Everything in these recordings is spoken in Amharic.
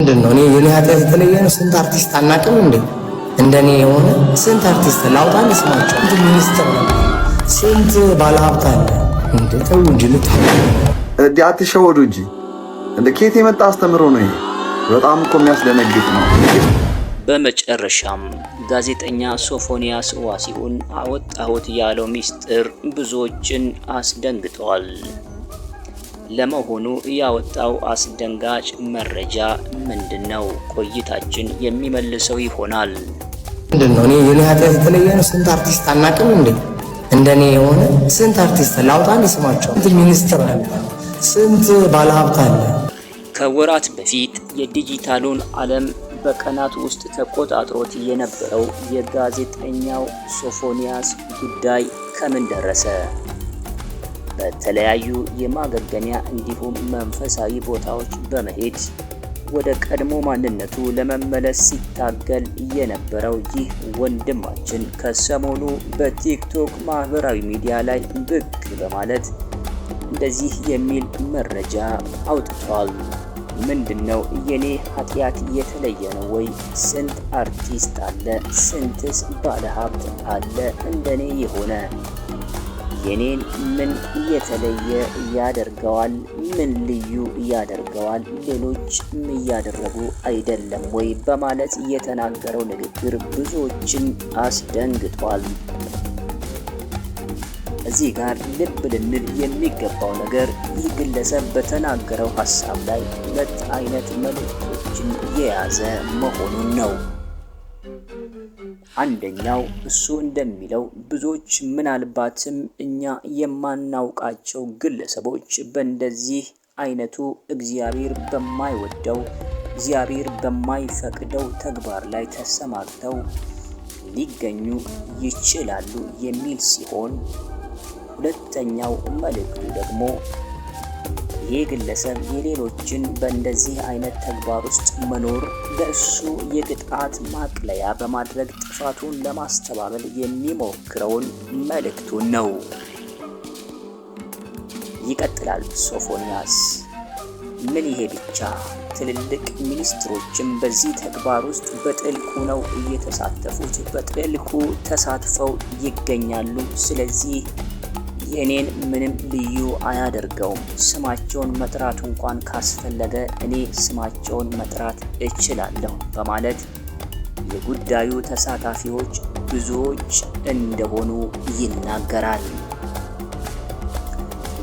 ምንድነው? እኔ የኔ ኃጢአት የተለየ ነው። ስንት አርቲስት አናውቅም እንዴ? እንደኔ የሆነ ስንት አርቲስት ላውጣን ስማቸው እንት ሚኒስትር ነው። ስንት ባለሀብት አለ እንዴ? ተው እንጂ አትሸወዱ እንጂ እንደ ኬት የመጣ አስተምሮ ነው ይሄ። በጣም እኮ የሚያስደነግጥ ነው። በመጨረሻም ጋዜጠኛ ሶፎንያስ ዋሲሁን አወጣሁት ያለው ሚስጥር ብዙዎችን አስደንግጧል። ለመሆኑ ያወጣው አስደንጋጭ መረጃ ምንድነው? ቆይታችን የሚመልሰው ይሆናል። ምንድነው? እኔ የኔ ኃጢአት የተለየ ነው። ስንት አርቲስት አናውቅም እንዴ? እንደኔ የሆነ ስንት አርቲስት ላውጣን ስማቸው እንት ሚኒስትር አለ። ስንት ባለሀብት አለ። ከወራት በፊት የዲጂታሉን ዓለም በቀናት ውስጥ ተቆጣጥሮት የነበረው የጋዜጠኛው ሶፎንያስ ጉዳይ ከምን ደረሰ? በተለያዩ የማገገሚያ እንዲሁም መንፈሳዊ ቦታዎች በመሄድ ወደ ቀድሞ ማንነቱ ለመመለስ ሲታገል የነበረው ይህ ወንድማችን ከሰሞኑ በቲክቶክ ማህበራዊ ሚዲያ ላይ ብቅ በማለት እንደዚህ የሚል መረጃ አውጥቷል። ምንድነው? የኔ ኃጢአት የተለየ ነው ወይ? ስንት አርቲስት አለ? ስንትስ ባለሀብት አለ እንደኔ የሆነ? የኔን ምን የተለየ ያደርገዋል? ምን ልዩ ያደርገዋል? ሌሎች እያደረጉ አይደለም ወይ? በማለት የተናገረው ንግግር ብዙዎችን አስደንግጧል። እዚህ ጋር ልብ ልንል የሚገባው ነገር ይህ ግለሰብ በተናገረው ሐሳብ ላይ ሁለት አይነት መልእክቶችን የያዘ መሆኑን ነው። አንደኛው እሱ እንደሚለው ብዙዎች ምናልባትም እኛ የማናውቃቸው ግለሰቦች በእንደዚህ አይነቱ እግዚአብሔር በማይወደው እግዚአብሔር በማይፈቅደው ተግባር ላይ ተሰማርተው ሊገኙ ይችላሉ የሚል ሲሆን፣ ሁለተኛው መልእክቱ ደግሞ ይህ ግለሰብ የሌሎችን በእንደዚህ አይነት ተግባር ውስጥ መኖር ለእሱ የቅጣት ማቅለያ በማድረግ ጥፋቱን ለማስተባበል የሚሞክረውን መልእክቱን ነው። ይቀጥላል ሶፎንያስ። ምን ይሄ ብቻ፣ ትልልቅ ሚኒስትሮችም በዚህ ተግባር ውስጥ በጥልቁ ነው እየተሳተፉት፣ በጥልቁ ተሳትፈው ይገኛሉ። ስለዚህ የኔን ምንም ልዩ አያደርገውም። ስማቸውን መጥራት እንኳን ካስፈለገ እኔ ስማቸውን መጥራት እችላለሁ በማለት የጉዳዩ ተሳታፊዎች ብዙዎች እንደሆኑ ይናገራል።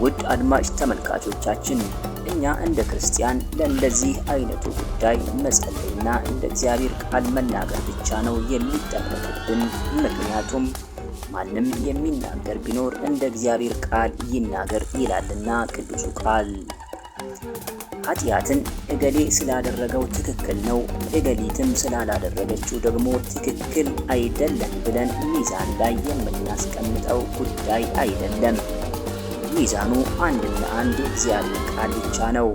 ውድ አድማጭ ተመልካቾቻችን፣ እኛ እንደ ክርስቲያን ለእንደዚህ አይነቱ ጉዳይ መጸለይና እንደ እግዚአብሔር ቃል መናገር ብቻ ነው የሚጠበቅብን። ምክንያቱም ማንም የሚናገር ቢኖር እንደ እግዚአብሔር ቃል ይናገር ይላልና ቅዱሱ ቃል። ኃጢአትን እገሌ ስላደረገው ትክክል ነው፣ እገሊትም ስላላደረገችው ደግሞ ትክክል አይደለም ብለን ሚዛን ላይ የምናስቀምጠው ጉዳይ አይደለም። ሚዛኑ አንድና አንድ የእግዚአብሔር ቃል ብቻ ነው።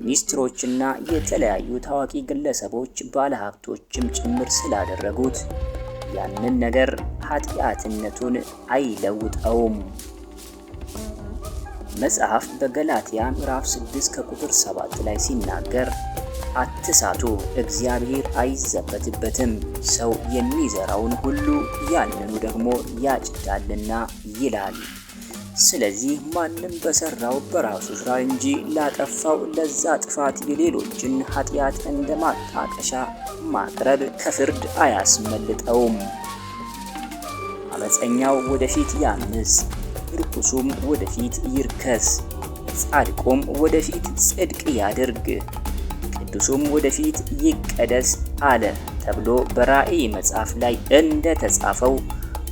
ሚኒስትሮችና የተለያዩ ታዋቂ ግለሰቦች ባለሀብቶችም ጭምር ስላደረጉት ያንን ነገር ኃጢአትነቱን አይለውጠውም። መጽሐፍ በገላትያ ምዕራፍ 6 ከቁጥር 7 ላይ ሲናገር አትሳቱ፣ እግዚአብሔር አይዘበትበትም፣ ሰው የሚዘራውን ሁሉ ያንኑ ደግሞ ያጭዳልና ይላል። ስለዚህ ማንም በሰራው በራሱ ስራ እንጂ ላጠፋው ለዛ ጥፋት የሌሎችን ኃጢአት እንደ ማጣቀሻ ማቅረብ ከፍርድ አያስመልጠውም። አመፀኛው ወደፊት ያምፅ፣ ርኩሱም ወደፊት ይርከስ፣ ጻድቁም ወደፊት ጽድቅ ያድርግ፣ ቅዱሱም ወደፊት ይቀደስ አለ ተብሎ በራእይ መጽሐፍ ላይ እንደተጻፈው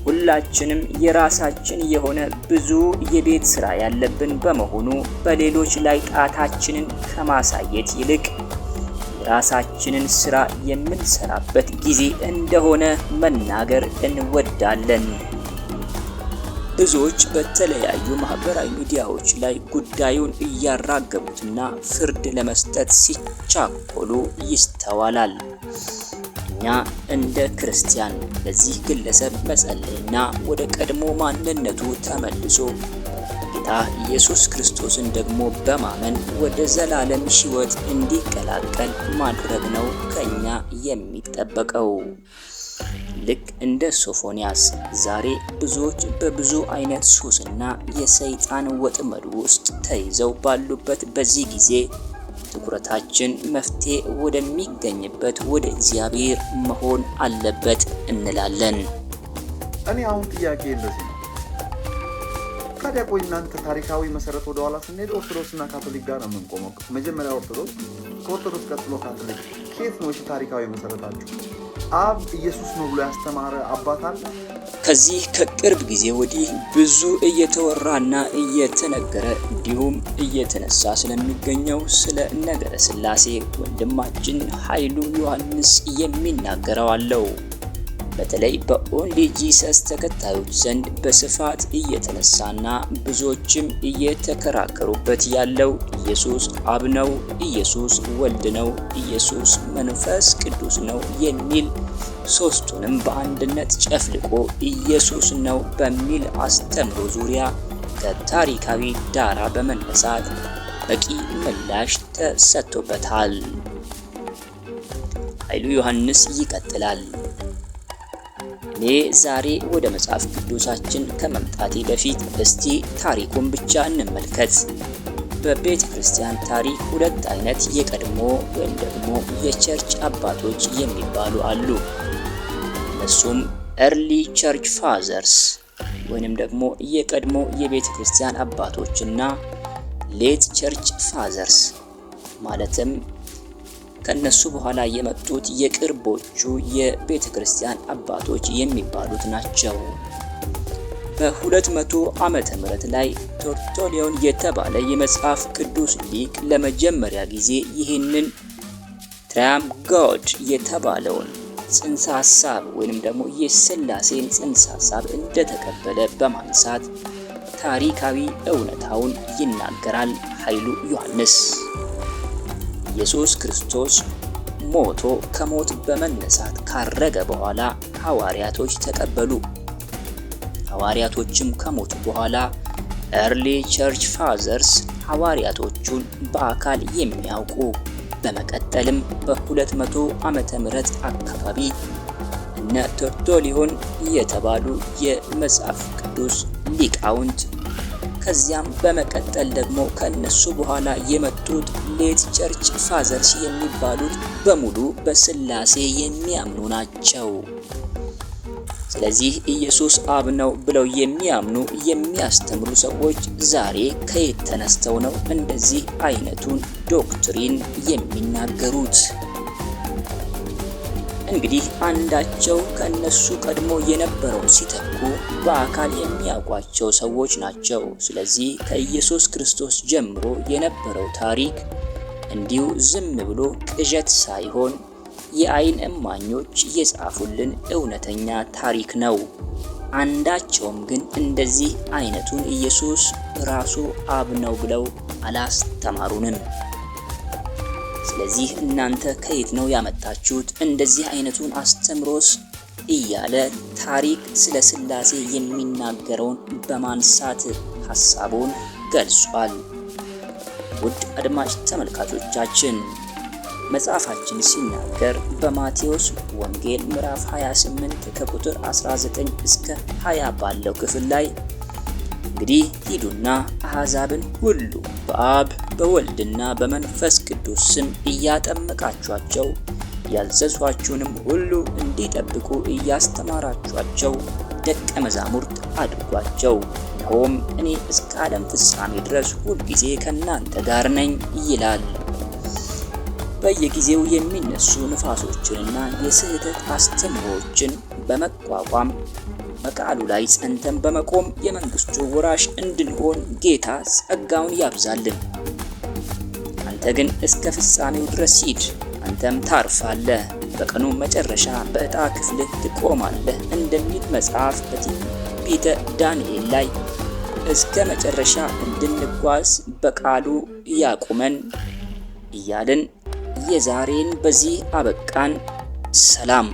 ሁላችንም የራሳችን የሆነ ብዙ የቤት ስራ ያለብን በመሆኑ በሌሎች ላይ ጣታችንን ከማሳየት ይልቅ የራሳችንን ስራ የምንሰራበት ጊዜ እንደሆነ መናገር እንወዳለን። ብዙዎች በተለያዩ ማህበራዊ ሚዲያዎች ላይ ጉዳዩን እያራገቡትና ፍርድ ለመስጠት ሲቻኮሉ ይስተዋላል። እኛ እንደ ክርስቲያን ለዚህ ግለሰብ መጸለይና ወደ ቀድሞ ማንነቱ ተመልሶ ጌታ ኢየሱስ ክርስቶስን ደግሞ በማመን ወደ ዘላለም ሕይወት እንዲቀላቀል ማድረግ ነው ከኛ የሚጠበቀው። ልክ እንደ ሶፎንያስ ዛሬ ብዙዎች በብዙ አይነት ሱስና የሰይጣን ወጥመድ ውስጥ ተይዘው ባሉበት በዚህ ጊዜ ትኩረታችን መፍትሄ ወደሚገኝበት ወደ እግዚአብሔር መሆን አለበት እንላለን። እኔ አሁን ጥያቄ እንደዚህ ነው። ታዲያ ቆይ እናንተ ታሪካዊ መሰረት ወደ ኋላ ስንሄድ ኦርቶዶክስና ካቶሊክ ጋር ነው የምንቆመው። መጀመሪያ ኦርቶዶክስ፣ ከኦርቶዶክስ ቀጥሎ ካቶሊክ። ከየት ነው ታሪካዊ መሰረታችሁ? አብ ኢየሱስ ነው ብሎ ያስተማረ አባት አለ? ከዚህ ከቅርብ ጊዜ ወዲህ ብዙ እየተወራና እየተነገረ እንዲሁም እየተነሳ ስለሚገኘው ስለ ነገረ ሥላሴ ወንድማችን ኃይሉ ዮሐንስ የሚናገረው አለው። በተለይ በኦንሊ ጂሰስ ተከታዮች ዘንድ በስፋት እየተነሳና ብዙዎችም እየተከራከሩበት ያለው ኢየሱስ አብ ነው፣ ኢየሱስ ወልድ ነው፣ ኢየሱስ መንፈስ ቅዱስ ነው የሚል ሶስቱንም በአንድነት ጨፍልቆ ኢየሱስ ነው በሚል አስተምሮ ዙሪያ ከታሪካዊ ዳራ በመነሳት በቂ ምላሽ ተሰጥቶበታል። ኃይሉ ዮሐንስ ይቀጥላል። እኔ ዛሬ ወደ መጽሐፍ ቅዱሳችን ከመምጣቴ በፊት እስቲ ታሪኩን ብቻ እንመልከት። በቤተ ክርስቲያን ታሪክ ሁለት አይነት የቀድሞ ወይም ደግሞ የቸርች አባቶች የሚባሉ አሉ። እነሱም ኤርሊ ቸርች ፋዘርስ ወይንም ደግሞ የቀድሞ የቤተ ክርስቲያን አባቶችና ሌት ቸርች ፋዘርስ ማለትም ከነሱ በኋላ የመጡት የቅርቦቹ የቤተ ክርስቲያን አባቶች የሚባሉት ናቸው። በ200 ዓመተ ምህረት ላይ ቶርቶሊዮን የተባለ የመጽሐፍ ቅዱስ ሊቅ ለመጀመሪያ ጊዜ ይህንን ትራያም ጎድ የተባለውን ጽንሰ ሐሳብ ወይንም ደግሞ የሥላሴን ጽንሰ ሐሳብ እንደተቀበለ በማንሳት ታሪካዊ እውነታውን ይናገራል ኃይሉ ዮሐንስ። ኢየሱስ ክርስቶስ ሞቶ ከሞት በመነሳት ካረገ በኋላ ሐዋርያቶች ተቀበሉ። ሐዋርያቶችም ከሞቱ በኋላ ኤርሊ ቸርች ፋዘርስ ሐዋርያቶቹን በአካል የሚያውቁ በመቀጠልም በ200 ዓመተ ምህረት አካባቢ እነ ቶርቶሊዮን የተባሉ የመጽሐፍ ቅዱስ ሊቃውንት ከዚያም በመቀጠል ደግሞ ከነሱ በኋላ የመጡት ሌት ቸርች ፋዘርስ የሚባሉት በሙሉ በሥላሴ የሚያምኑ ናቸው። ስለዚህ ኢየሱስ አብ ነው ብለው የሚያምኑ የሚያስተምሩ ሰዎች ዛሬ ከየት ተነስተው ነው እንደዚህ አይነቱን ዶክትሪን የሚናገሩት? እንግዲህ አንዳቸው ከነሱ ቀድሞ የነበረውን ሲተኩ በአካል የሚያውቋቸው ሰዎች ናቸው። ስለዚህ ከኢየሱስ ክርስቶስ ጀምሮ የነበረው ታሪክ እንዲሁ ዝም ብሎ ቅዠት ሳይሆን የዓይን እማኞች የጻፉልን እውነተኛ ታሪክ ነው። አንዳቸውም ግን እንደዚህ አይነቱን ኢየሱስ ራሱ አብ ነው ብለው አላስተማሩንም። ስለዚህ እናንተ ከየት ነው ያመጣችሁት እንደዚህ አይነቱን አስተምሮስ እያለ ታሪክ ስለ ሥላሴ የሚናገረውን በማንሳት ሐሳቡን ገልጿል። ውድ አድማጭ ተመልካቾቻችን መጽሐፋችን ሲናገር በማቴዎስ ወንጌል ምዕራፍ 28 ከቁጥር 19 እስከ 20 ባለው ክፍል ላይ እንግዲህ ሂዱና አሕዛብን ሁሉ በአብ በወልድና በመንፈስ ቅዱስ ስም እያጠመቃችኋቸው ያዘዝኋችሁንም ሁሉ እንዲጠብቁ እያስተማራችኋቸው ደቀ መዛሙርት አድርጓቸው፣ እነሆም እኔ እስከ ዓለም ፍጻሜ ድረስ ሁልጊዜ ከእናንተ ጋር ነኝ ይላል። በየጊዜው የሚነሱ ንፋሶችንና የስህተት አስተምህሮችን በመቋቋም በቃሉ ላይ ጸንተን በመቆም የመንግስቱ ወራሽ እንድንሆን ጌታ ጸጋውን ያብዛልን። አንተ ግን እስከ ፍጻሜው ድረስ ሂድ፣ አንተም ታርፋለህ፣ በቀኑ መጨረሻ በዕጣ ክፍልህ ትቆማለህ እንደሚል መጽሐፍ በትንቢተ ዳንኤል ላይ እስከ መጨረሻ እንድንጓዝ በቃሉ ያቁመን እያልን የዛሬን በዚህ አበቃን። ሰላም።